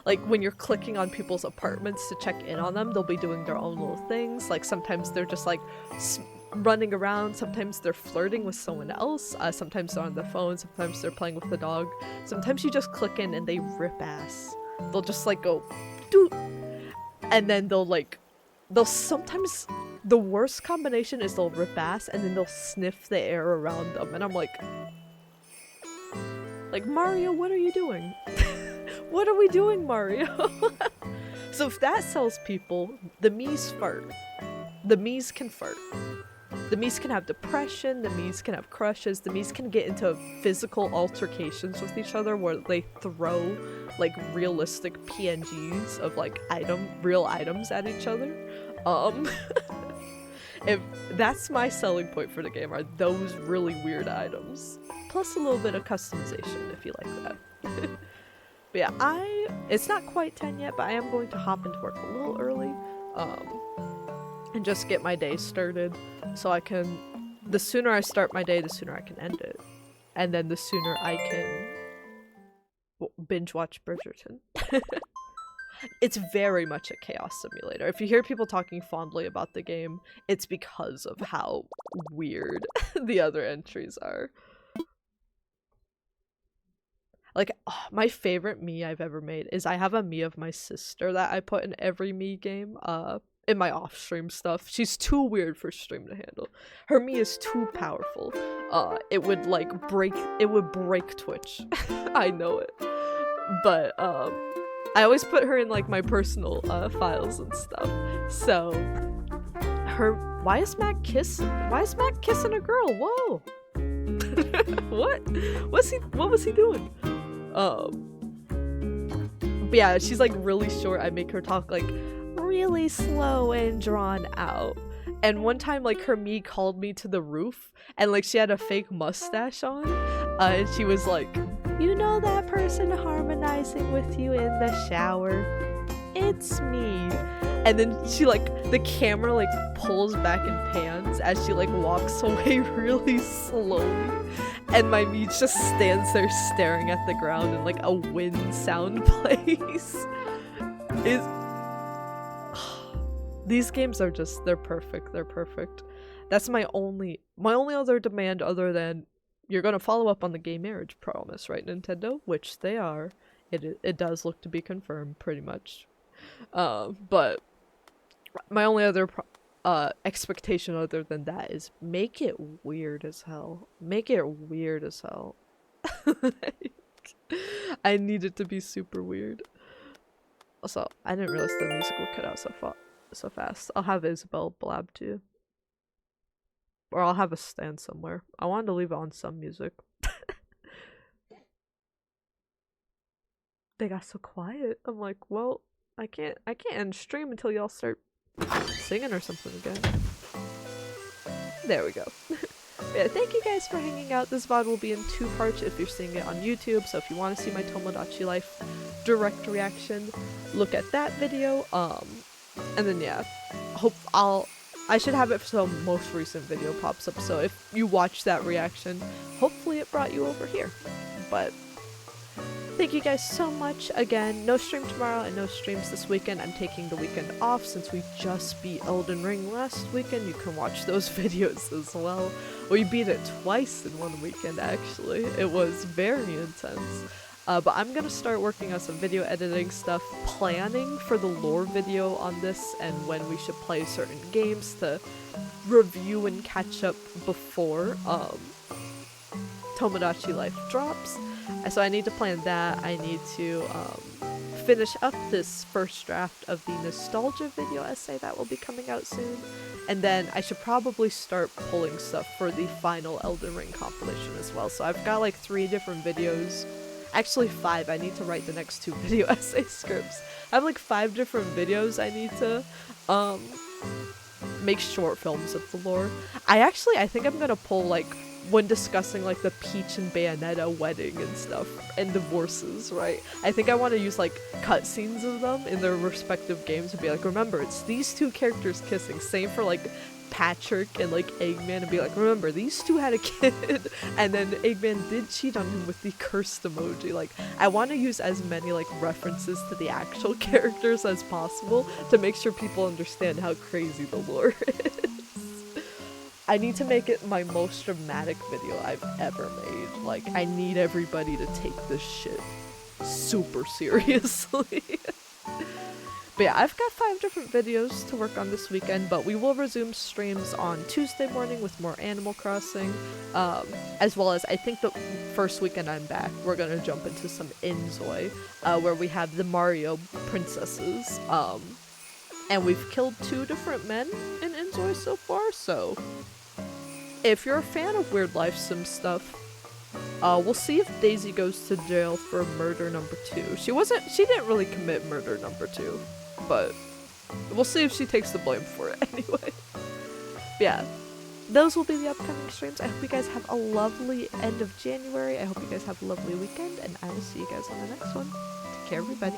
like when you're clicking on people's apartments to check in on them, they'll be doing their own little things. Like sometimes they're just like running around, sometimes they're flirting with someone else, sometimes they're on the phone, sometimes they're playing with the dog. Sometimes you just click in and they rip ass. They'll just like go doot, and then they'll sometimes, the worst combination is they'll rip ass and then they'll sniff the air around them, and I'm like Mario, what are you doing? What are we doing, Mario? So if that sells people, the Miis fart. The Miis can fart. The Miis can have depression, the Miis can have crushes, the Miis can get into physical altercations with each other where they throw like realistic PNGs of like real items at each other. If that's my selling point for the game, are those really weird items. Plus a little bit of customization if you like that. But yeah, it's not quite 10 yet, but I am going to hop into work a little early. And just get my day started so I can, the sooner I start my day, the sooner I can end it. And then the sooner I can binge watch Bridgerton. It's very much a chaos simulator. If you hear people talking fondly about the game, it's because of how weird the other entries are. Like, my favorite Mii I've ever made is I have a Mii of my sister that I put in every Mii game, in my off-stream stuff. She's too weird for stream to handle. Her Mii is too powerful. It would like break Twitch. I know it. But, I always put her in like my personal files and stuff. So why is Mac kissing a girl? Whoa. What was he doing? But yeah, she's like really short. I make her talk like really slow and drawn out. And one time like her Mii called me to the roof and like she had a fake mustache on. And she was like, "You know that person harmonizing with you in the shower? It's me." And then she like, the camera like pulls back and pans as she like walks away really slowly. And my Mii just stands there staring at the ground and like a wind sound plays. These games are just, they're perfect. That's my only other demand other than you're gonna follow up on the gay marriage promise, right, Nintendo? Which they are. It does look to be confirmed, pretty much. But my only other expectation other than that is make it weird as hell. I need it to be super weird. Also, I didn't realize the music would cut out so fast. I'll have Isabelle blab too. Or I'll have a stand somewhere. I wanted to leave it on some music. They got so quiet. I'm like, well, I can't end stream until y'all start singing or something again. There we go. Yeah, thank you guys for hanging out. This VOD will be in 2 parts if you're seeing it on YouTube, so if you want to see my Tomodachi Life direct reaction, look at that video. And then yeah, I should have it so most recent video pops up, so if you watch that reaction, hopefully it brought you over here. But thank you guys so much. Again, no stream tomorrow and no streams this weekend. I'm taking the weekend off since we just beat Elden Ring last weekend. You can watch those videos as well. We beat it twice in one weekend, actually. It was very intense. But I'm gonna start working on some video editing stuff, planning for the lore video on this and when we should play certain games to review and catch up before Tomodachi Life drops. So I need to plan that. I need to finish up this first draft of the nostalgia video essay that will be coming out soon. And then I should probably start pulling stuff for the final Elden Ring compilation as well. So I've got like 3 different videos. Actually 5, I need to write the next 2 video essay scripts. I have like 5 different videos I need to make short films of the lore. I think I'm gonna pull like when discussing like the Peach and Bayonetta wedding and stuff and divorces, right? I think I want to use like cutscenes of them in their respective games and be like, remember, it's these 2 characters kissing. Same for like Patrick and like Eggman, and be like, remember, these 2 had a kid and then Eggman did cheat on him with the cursed emoji. Like, I want to use as many like references to the actual characters as possible to make sure people understand how crazy the lore is. I need to make it my most dramatic video I've ever made. Like, I need everybody to take this shit super seriously. But yeah, I've got 5 different videos to work on this weekend, but we will resume streams on Tuesday morning with more Animal Crossing, as well as I think the first weekend I'm back, we're gonna jump into some Inzoi, where we have the Mario princesses, and we've killed 2 different men in Inzoi so far, so if you're a fan of Weird Life Sim stuff, we'll see if Daisy goes to jail for murder number 2. She didn't really commit murder number 2, but we'll see if she takes the blame for it anyway. Yeah, those will be the upcoming streams. I hope you guys have a lovely end of January. I hope you guys have a lovely weekend, and I will see you guys on the next one. Take care, everybody.